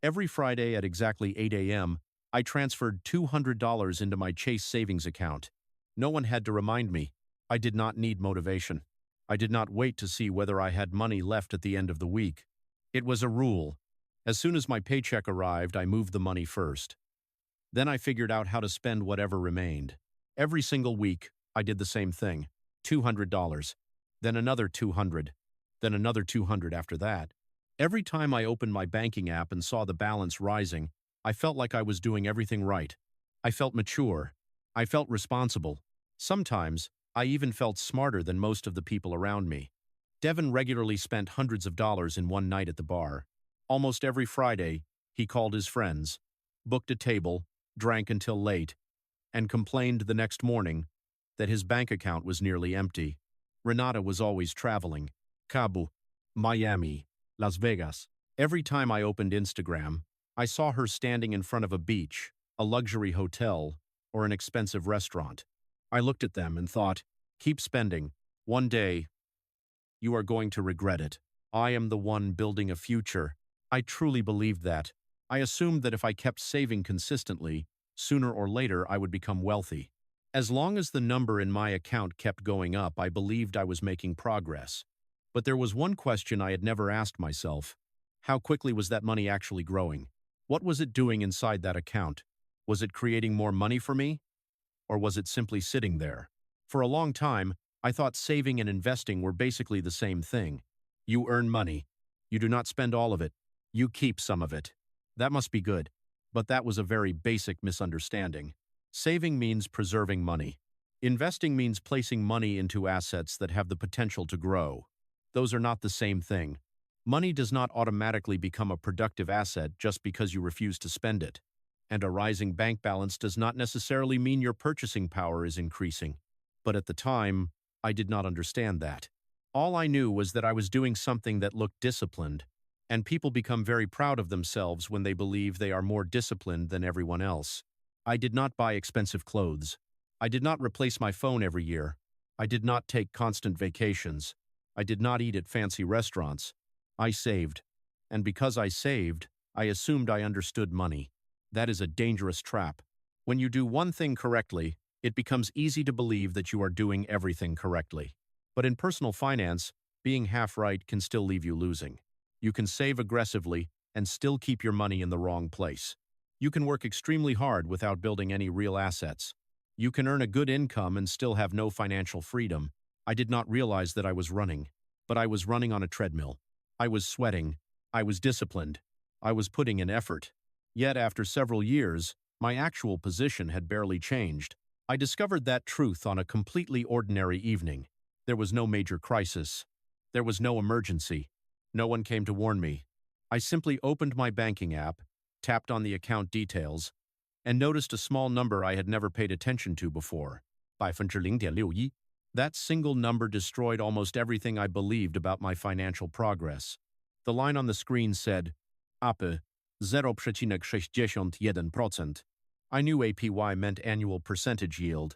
Every Friday at exactly 8 a.m., I transferred $200 into my Chase savings account. No one had to remind me. I did not need motivation. I did not wait to see whether I had money left at the end of the week. It was a rule. As soon as my paycheck arrived, I moved the money first. Then I figured out how to spend whatever remained. Every single week, I did the same thing. $200. Then another 200. Then another 200 after that. Every time I opened my banking app and saw the balance rising, I felt like I was doing everything right. I felt mature. I felt responsible. Sometimes, I even felt smarter than most of the people around me. Devin regularly spent hundreds of dollars in one night at the bar. Almost every Friday, he called his friends, booked a table, drank until late, and complained the next morning that his bank account was nearly empty. Renata was always traveling. Cabo, Miami, Las Vegas. Every time I opened Instagram, I saw her standing in front of a beach, a luxury hotel, or an expensive restaurant. I looked at them and thought, keep spending. One day, you are going to regret it. I am the one building a future. I truly believed that. I assumed that if I kept saving consistently, sooner or later I would become wealthy. As long as the number in my account kept going up, I believed I was making progress. But there was one question I had never asked myself. How quickly was that money actually growing? What was it doing inside that account? Was it creating more money for me? Or was it simply sitting there? For a long time, I thought saving and investing were basically the same thing. You earn money. You do not spend all of it. You keep some of it. That must be good. But that was a very basic misunderstanding. Saving means preserving money. Investing means placing money into assets that have the potential to grow. Those are not the same thing. Money does not automatically become a productive asset just because you refuse to spend it. And a rising bank balance does not necessarily mean your purchasing power is increasing. But at the time, I did not understand that. All I knew was that I was doing something that looked disciplined, and people become very proud of themselves when they believe they are more disciplined than everyone else. I did not buy expensive clothes. I did not replace my phone every year. I did not take constant vacations. I did not eat at fancy restaurants. I saved. And because I saved, I assumed I understood money. That is a dangerous trap. When you do one thing correctly, it becomes easy to believe that you are doing everything correctly. But in personal finance, being half right can still leave you losing. You can save aggressively and still keep your money in the wrong place. You can work extremely hard without building any real assets. You can earn a good income and still have no financial freedom. I did not realize that I was running, but I was running on a treadmill. I was sweating. I was disciplined. I was putting in effort. Yet after several years, my actual position had barely changed. I discovered that truth on a completely ordinary evening. There was no major crisis. There was no emergency. No one came to warn me. I simply opened my banking app, tapped on the account details, and noticed a small number I had never paid attention to before. 0.61. That single number destroyed almost everything I believed about my financial progress. The line on the screen said, APY 0,61%. I knew APY meant annual percentage yield,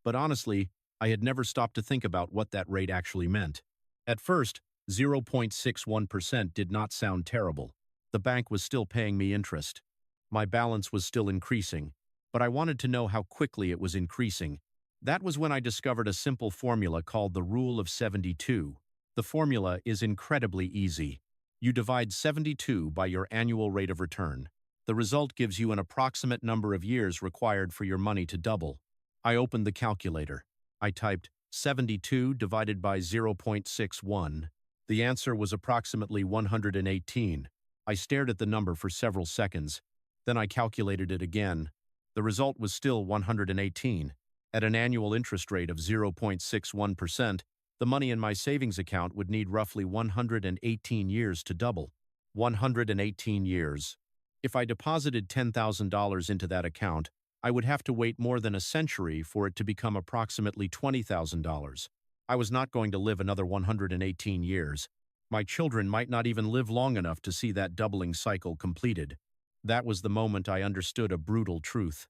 but honestly, I had never stopped to think about what that rate actually meant. At first, 0.61% did not sound terrible. The bank was still paying me interest. My balance was still increasing, but I wanted to know how quickly it was increasing. That was when I discovered a simple formula called the Rule of 72. The formula is incredibly easy. You divide 72 by your annual rate of return. The result gives you an approximate number of years required for your money to double. I opened the calculator. I typed 72 divided by 0.61. The answer was approximately 118. I stared at the number for several seconds. Then I calculated it again. The result was still 118. At an annual interest rate of 0.61%, the money in my savings account would need roughly 118 years to double. 118 years. If I deposited $10,000 into that account, I would have to wait more than a century for it to become approximately $20,000. I was not going to live another 118 years. My children might not even live long enough to see that doubling cycle completed. That was the moment I understood a brutal truth.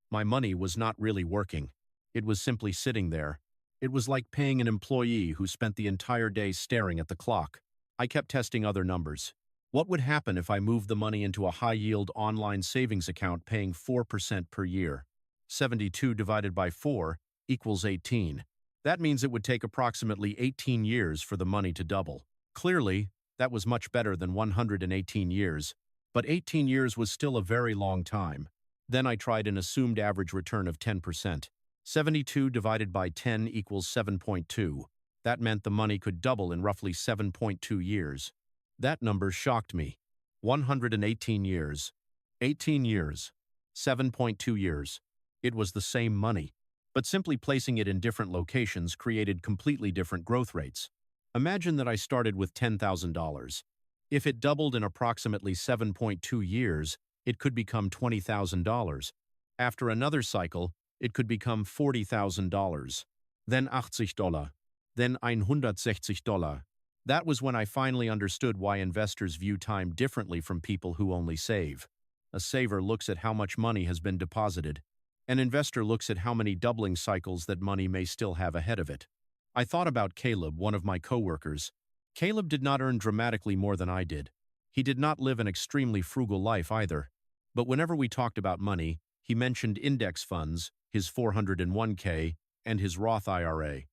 My money was not really working. It was simply sitting there. It was like paying an employee who spent the entire day staring at the clock. I kept testing other numbers. What would happen if I moved the money into a high-yield online savings account paying 4% per year? 72 divided by 4 equals 18. That means it would take approximately 18 years for the money to double. Clearly, that was much better than 118 years, but 18 years was still a very long time. Then I tried an assumed average return of 10%. 72 divided by 10 equals 7.2. That meant the money could double in roughly 7.2 years. That number shocked me. 118 years. 18 years. 7.2 years. It was the same money, but simply placing it in different locations created completely different growth rates. Imagine that I started with $10,000. If it doubled in approximately 7.2 years, it could become $20,000. After another cycle, it could become $40,000. Then $80. Then $160. That was when I finally understood why investors view time differently from people who only save. A saver looks at how much money has been deposited. An investor looks at how many doubling cycles that money may still have ahead of it. I thought about Caleb, one of my coworkers. Caleb did not earn dramatically more than I did. He did not live an extremely frugal life either. But whenever we talked about money, he mentioned index funds, his 401k, and his Roth IRA.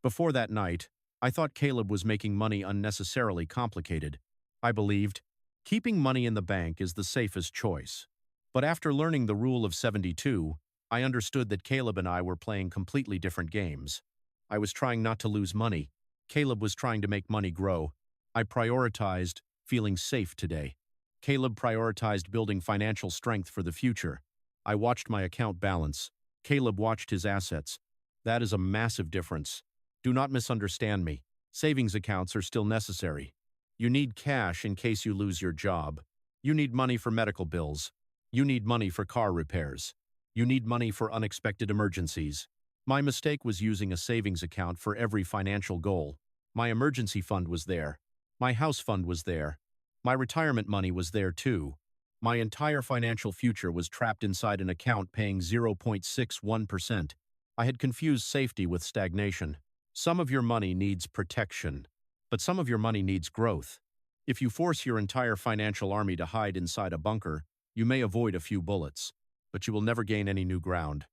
Before that night, I thought Caleb was making money unnecessarily complicated. I believed, keeping money in the bank is the safest choice. But after learning the rule of 72, I understood that Caleb and I were playing completely different games. I was trying not to lose money. Caleb was trying to make money grow. I prioritized feeling safe today. Caleb prioritized building financial strength for the future. I watched my account balance. Caleb watched his assets. That is a massive difference. Do not misunderstand me. Savings accounts are still necessary. You need cash in case you lose your job. You need money for medical bills. You need money for car repairs. You need money for unexpected emergencies. My mistake was using a savings account for every financial goal. My emergency fund was there. My house fund was there. My retirement money was there too. My entire financial future was trapped inside an account paying 0.61%. I had confused safety with stagnation. Some of your money needs protection, but some of your money needs growth. If you force your entire financial army to hide inside a bunker, you may avoid a few bullets, but you will never gain any new ground.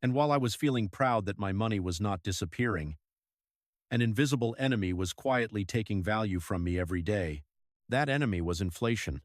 And while I was feeling proud that my money was not disappearing, an invisible enemy was quietly taking value from me every day. That enemy was inflation.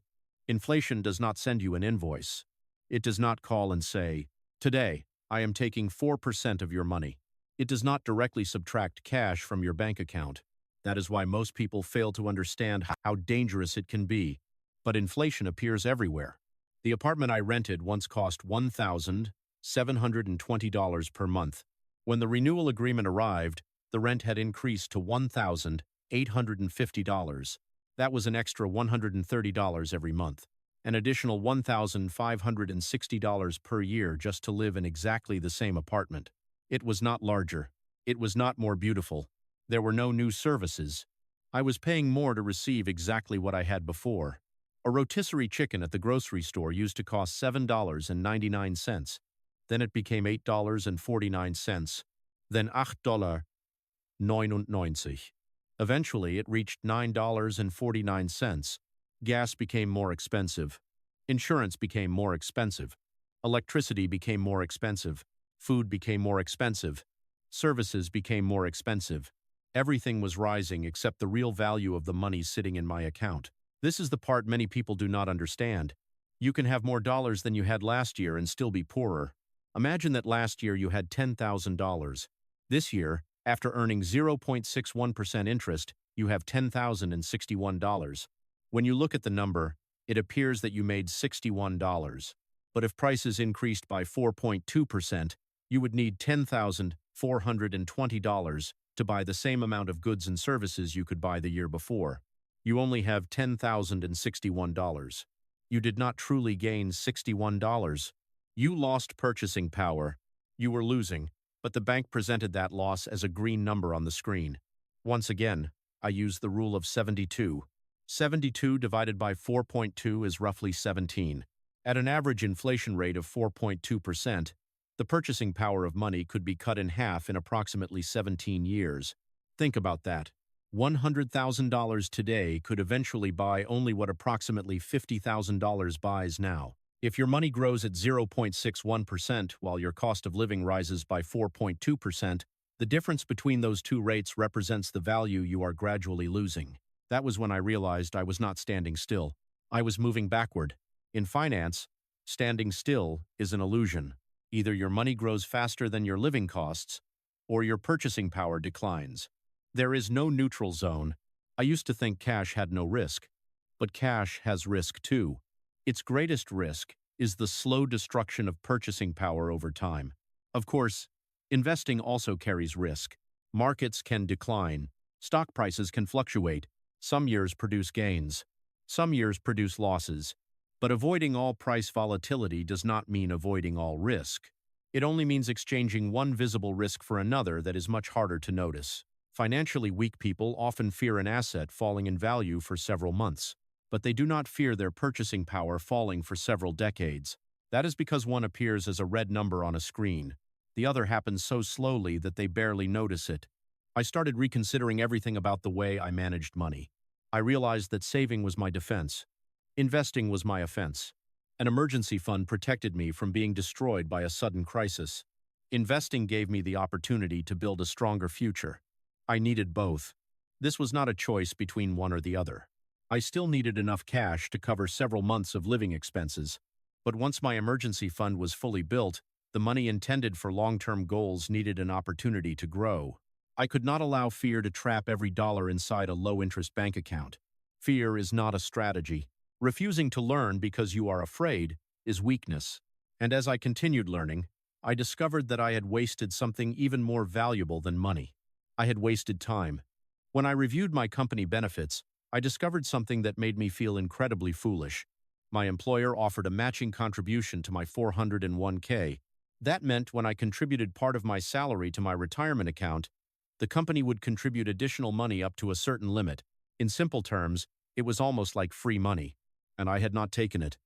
Inflation does not send you an invoice. It does not call and say, "Today, I am taking 4% of your money." It does not directly subtract cash from your bank account. That is why most people fail to understand how dangerous it can be. But inflation appears everywhere. The apartment I rented once cost $1,720 per month. When the renewal agreement arrived, the rent had increased to $1,850. That was an extra $130 every month. An additional $1,560 per year just to live in exactly the same apartment. It was not larger. It was not more beautiful. There were no new services. I was paying more to receive exactly what I had before. A rotisserie chicken at the grocery store used to cost $7.99. Then it became $8.49. Then $8.99. Eventually, it reached $9.49. Gas became more expensive. Insurance became more expensive. Electricity became more expensive. Food became more expensive. Services became more expensive. Everything was rising except the real value of the money sitting in my account. This is the part many people do not understand. You can have more dollars than you had last year and still be poorer. Imagine that last year you had $10,000. This year, after earning 0.61% interest, you have $10,061. When you look at the number, it appears that you made $61. But if prices increased by 4.2%, you would need $10,420 to buy the same amount of goods and services you could buy the year before. You only have $10,061. You did not truly gain $61. You lost purchasing power. You were losing, but the bank presented that loss as a green number on the screen. Once again, I used the rule of 72. 72 divided by 4.2 is roughly 17. At an average inflation rate of 4.2%, the purchasing power of money could be cut in half in approximately 17 years. Think about that. $100,000 today could eventually buy only what approximately $50,000 buys now. If your money grows at 0.61% while your cost of living rises by 4.2%, the difference between those two rates represents the value you are gradually losing. That was when I realized I was not standing still. I was moving backward. In finance, standing still is an illusion. Either your money grows faster than your living costs, or your purchasing power declines. There is no neutral zone. I used to think cash had no risk, but cash has risk too. Its greatest risk is the slow destruction of purchasing power over time. Of course, investing also carries risk. Markets can decline. Stock prices can fluctuate. Some years produce gains. Some years produce losses. But avoiding all price volatility does not mean avoiding all risk. It only means exchanging one visible risk for another that is much harder to notice. Financially weak people often fear an asset falling in value for several months, but they do not fear their purchasing power falling for several decades. That is because one appears as a red number on a screen. The other happens so slowly that they barely notice it. I started reconsidering everything about the way I managed money. I realized that saving was my defense. Investing was my offense. An emergency fund protected me from being destroyed by a sudden crisis. Investing gave me the opportunity to build a stronger future. I needed both. This was not a choice between one or the other. I still needed enough cash to cover several months of living expenses, but once my emergency fund was fully built, the money intended for long-term goals needed an opportunity to grow. I could not allow fear to trap every dollar inside a low-interest bank account. Fear is not a strategy. Refusing to learn because you are afraid is weakness. And as I continued learning, I discovered that I had wasted something even more valuable than money. I had wasted time. When I reviewed my company benefits, I discovered something that made me feel incredibly foolish. My employer offered a matching contribution to my 401k. That meant when I contributed part of my salary to my retirement account, the company would contribute additional money up to a certain limit. In simple terms, it was almost like free money, and I had not taken it.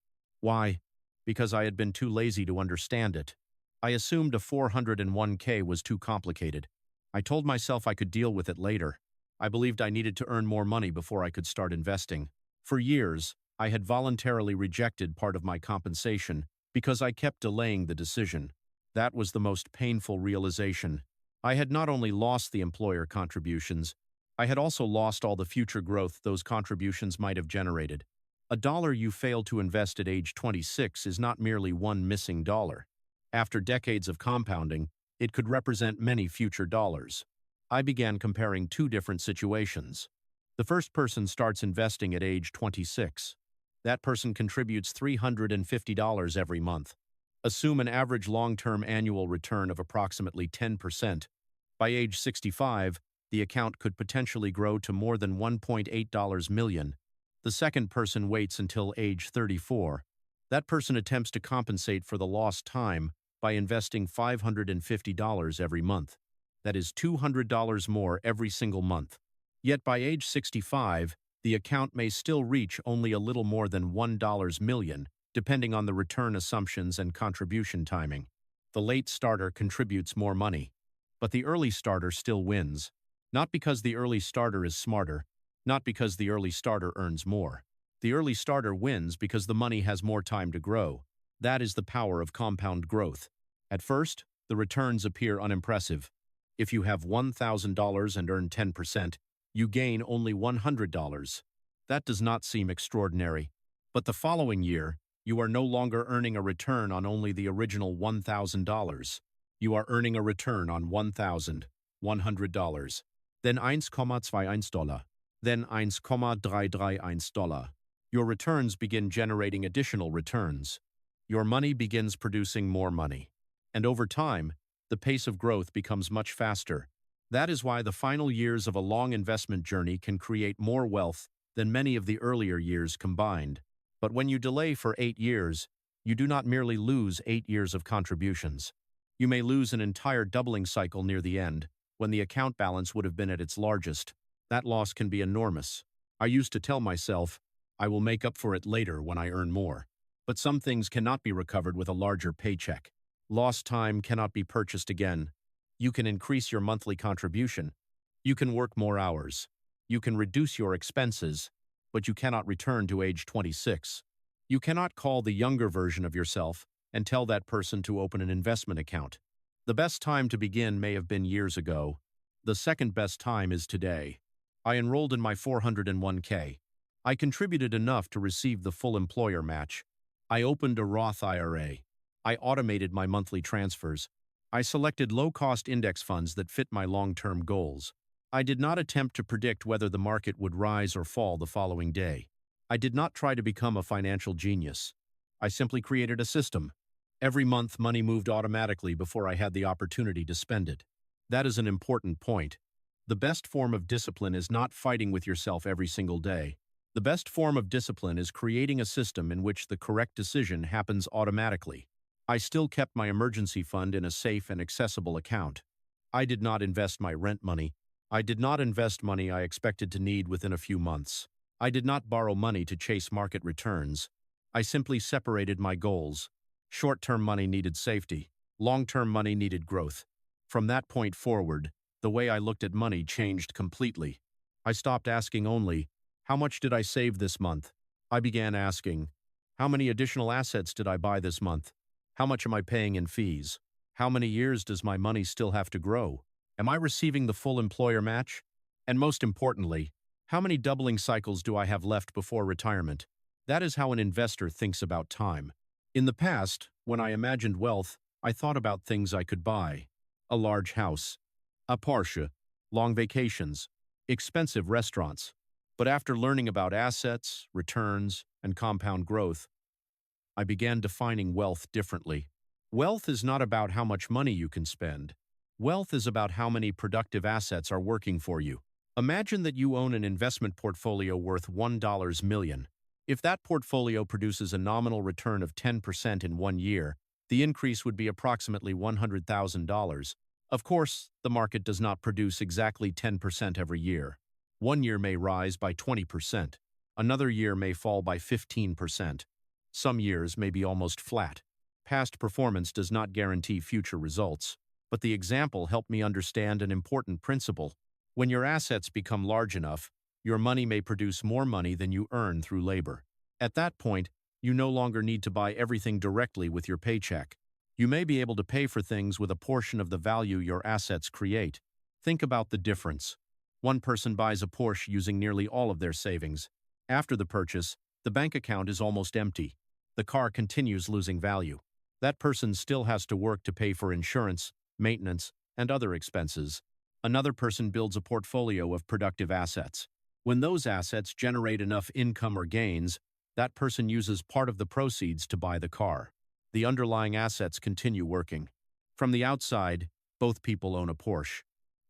Why? Because I had been too lazy to understand it. I assumed a 401k was too complicated. I told myself I could deal with it later. I believed I needed to earn more money before I could start investing. For years, I had voluntarily rejected part of my compensation because I kept delaying the decision. That was the most painful realization. I had not only lost the employer contributions, I had also lost all the future growth those contributions might have generated. A dollar you failed to invest at age 26 is not merely one missing dollar. After decades of compounding, it could represent many future dollars. I began comparing two different situations. The first person starts investing at age 26. That person contributes $350 every month. Assume an average long-term annual return of approximately 10%. By age 65, the account could potentially grow to more than $1.8 million. The second person waits until age 34. That person attempts to compensate for the lost time by investing $550 every month. That is $200 more every single month. Yet by age 65, the account may still reach only a little more than $1 million, depending on the return assumptions and contribution timing. The late starter contributes more money, but the early starter still wins. Not because the early starter is smarter, not because the early starter earns more. The early starter wins because the money has more time to grow. That is the power of compound growth. At first, the returns appear unimpressive. If you have $1,000 and earn 10%, you gain only $100. That does not seem extraordinary. But the following year, you are no longer earning a return on only the original $1,000. You are earning a return on $1,100. Then $1,221. Then $1,331. Your returns begin generating additional returns. Your money begins producing more money. And over time, the pace of growth becomes much faster. That is why the final years of a long investment journey can create more wealth than many of the earlier years combined. But when you delay for 8 years, you do not merely lose 8 years of contributions. You may lose an entire doubling cycle near the end, when the account balance would have been at its largest. That loss can be enormous. I used to tell myself, I will make up for it later when I earn more. But some things cannot be recovered with a larger paycheck. Lost time cannot be purchased again. You can increase your monthly contribution. You can work more hours. You can reduce your expenses, but you cannot return to age 26. You cannot call the younger version of yourself and tell that person to open an investment account. The best time to begin may have been years ago. The second best time is today. I enrolled in my 401k. I contributed enough to receive the full employer match. I opened a Roth IRA. I automated my monthly transfers. I selected low-cost index funds that fit my long-term goals. I did not attempt to predict whether the market would rise or fall the following day. I did not try to become a financial genius. I simply created a system. Every month, money moved automatically before I had the opportunity to spend it. That is an important point. The best form of discipline is not fighting with yourself every single day. The best form of discipline is creating a system in which the correct decision happens automatically. I still kept my emergency fund in a safe and accessible account. I did not invest my rent money. I did not invest money I expected to need within a few months. I did not borrow money to chase market returns. I simply separated my goals. Short-term money needed safety. Long-term money needed growth. From that point forward, the way I looked at money changed completely. I stopped asking only, how much did I save this month? I began asking, how many additional assets did I buy this month? How much am I paying in fees? How many years does my money still have to grow? Am I receiving the full employer match? And most importantly, how many doubling cycles do I have left before retirement? That is how an investor thinks about time. In the past, when I imagined wealth, I thought about things I could buy. A large house, a Porsche, long vacations, expensive restaurants. But after learning about assets, returns, and compound growth, I began defining wealth differently. Wealth is not about how much money you can spend. Wealth is about how many productive assets are working for you. Imagine that you own an investment portfolio worth $1 million. If that portfolio produces a nominal return of 10% in 1 year, the increase would be approximately $100,000. Of course, the market does not produce exactly 10% every year. 1 year may rise by 20%. Another year may fall by 15%. Some years may be almost flat. Past performance does not guarantee future results. But the example helped me understand an important principle. When your assets become large enough, your money may produce more money than you earn through labor. At that point, you no longer need to buy everything directly with your paycheck. You may be able to pay for things with a portion of the value your assets create. Think about the difference. One person buys a Porsche using nearly all of their savings. After the purchase, the bank account is almost empty. The car continues losing value. That person still has to work to pay for insurance, maintenance, and other expenses. Another person builds a portfolio of productive assets. When those assets generate enough income or gains, that person uses part of the proceeds to buy the car. The underlying assets continue working. From the outside, both people own a Porsche.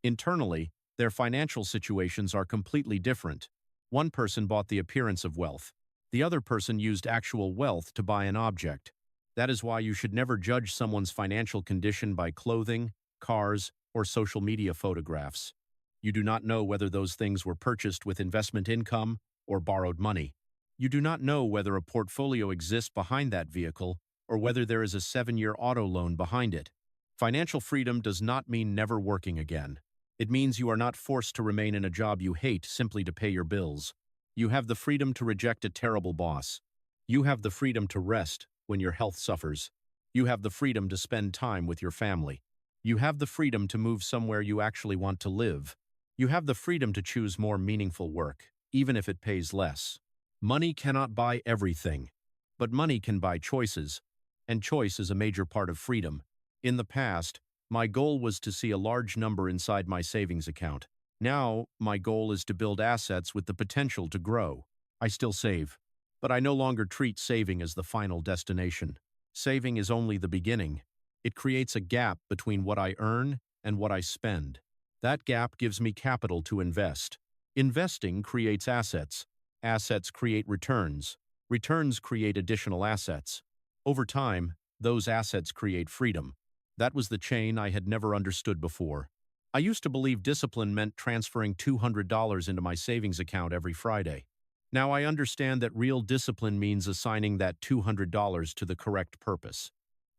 Internally, their financial situations are completely different. One person bought the appearance of wealth. The other person used actual wealth to buy an object. That is why you should never judge someone's financial condition by clothing, cars, or social media photographs. You do not know whether those things were purchased with investment income or borrowed money. You do not know whether a portfolio exists behind that vehicle or whether there is a 7-year auto loan behind it. Financial freedom does not mean never working again. It means you are not forced to remain in a job you hate simply to pay your bills. You have the freedom to reject a terrible boss. You have the freedom to rest when your health suffers. You have the freedom to spend time with your family. You have the freedom to move somewhere you actually want to live. You have the freedom to choose more meaningful work, even if it pays less. Money cannot buy everything, but money can buy choices, and choice is a major part of freedom. In the past, my goal was to see a large number inside my savings account. Now, my goal is to build assets with the potential to grow. I still save, but I no longer treat saving as the final destination. Saving is only the beginning. It creates a gap between what I earn and what I spend. That gap gives me capital to invest. Investing creates assets. Assets create returns. Returns create additional assets. Over time, those assets create freedom. That was the chain I had never understood before. I used to believe discipline meant transferring $200 into my savings account every Friday. Now I understand that real discipline means assigning that $200 to the correct purpose.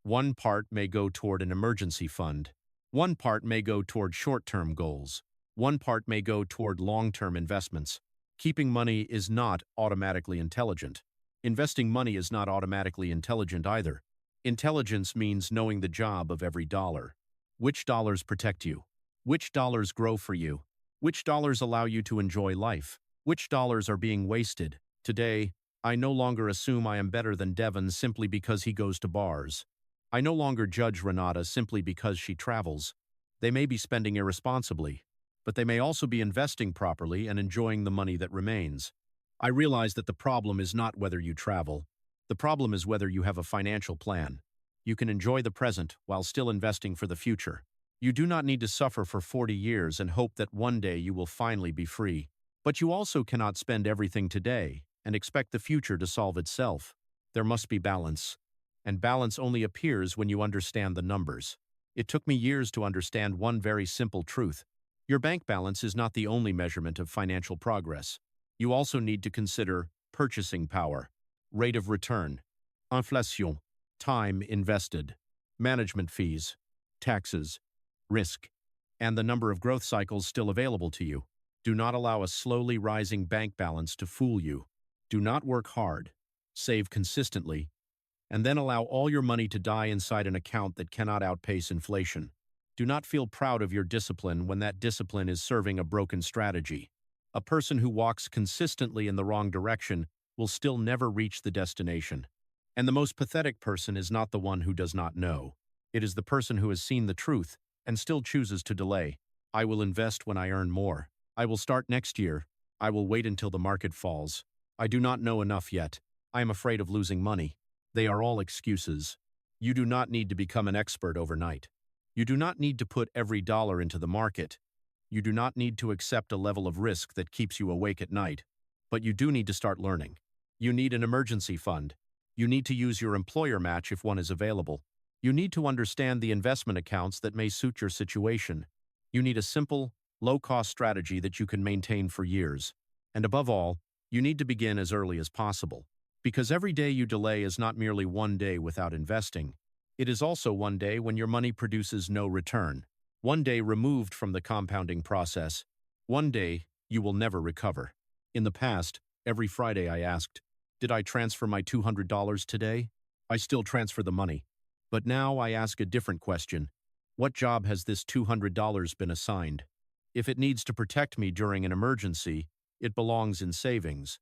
One part may go toward an emergency fund. One part may go toward short-term goals. One part may go toward long-term investments. Keeping money is not automatically intelligent. Investing money is not automatically intelligent either. Intelligence means knowing the job of every dollar. Which dollars protect you? Which dollars grow for you? Which dollars allow you to enjoy life? Which dollars are being wasted? Today, I no longer assume I am better than Devon simply because he goes to bars. I no longer judge Renata simply because she travels. They may be spending irresponsibly, but they may also be investing properly and enjoying the money that remains. I realize that the problem is not whether you travel. The problem is whether you have a financial plan. You can enjoy the present while still investing for the future. You do not need to suffer for 40 years and hope that one day you will finally be free. But you also cannot spend everything today and expect the future to solve itself. There must be balance. And balance only appears when you understand the numbers. It took me years to understand one very simple truth. Your bank balance is not the only measurement of financial progress. You also need to consider purchasing power, rate of return, inflation, time invested, management fees, taxes, risk, and the number of growth cycles still available to you. Do not allow a slowly rising bank balance to fool you. Do not work hard, save consistently, and then allow all your money to die inside an account that cannot outpace inflation. Do not feel proud of your discipline when that discipline is serving a broken strategy. A person who walks consistently in the wrong direction will still never reach the destination. And the most pathetic person is not the one who does not know. It is the person who has seen the truth and still chooses to delay. I will invest when I earn more. I will start next year. I will wait until the market falls. I do not know enough yet. I am afraid of losing money. They are all excuses. You do not need to become an expert overnight. You do not need to put every dollar into the market. You do not need to accept a level of risk that keeps you awake at night. But you do need to start learning. You need an emergency fund. You need to use your employer match if one is available. You need to understand the investment accounts that may suit your situation. You need a simple, low-cost strategy that you can maintain for years. And above all, you need to begin as early as possible. Because every day you delay is not merely one day without investing. It is also one day when your money produces no return. One day removed from the compounding process. One day you will never recover. In the past, every Friday I asked, did I transfer my $200 today? I still transfer the money. But now I ask a different question. What job has this $200 been assigned? If it needs to protect me during an emergency, it belongs in savings.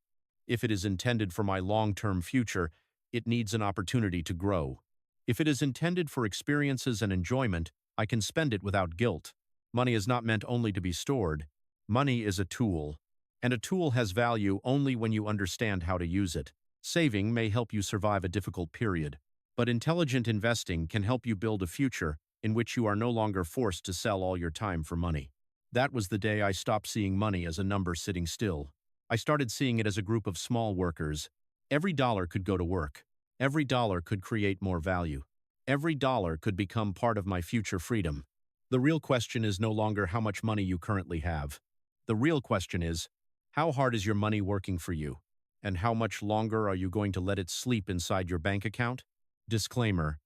If it is intended for my long-term future, it needs an opportunity to grow. If it is intended for experiences and enjoyment, I can spend it without guilt. Money is not meant only to be stored. Money is a tool. And a tool has value only when you understand how to use it. Saving may help you survive a difficult period, but intelligent investing can help you build a future in which you are no longer forced to sell all your time for money. That was the day I stopped seeing money as a number sitting still. I started seeing it as a group of small workers. Every dollar could go to work. Every dollar could create more value. Every dollar could become part of my future freedom. The real question is no longer how much money you currently have. The real question is, how hard is your money working for you? And how much longer are you going to let it sleep inside your bank account? Disclaimer.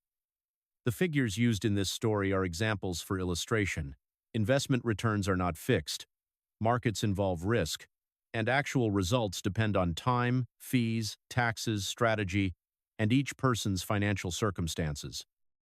The figures used in this story are examples for illustration. Investment returns are not fixed. Markets involve risk, and actual results depend on time, fees, taxes, strategy, and each person's financial circumstances.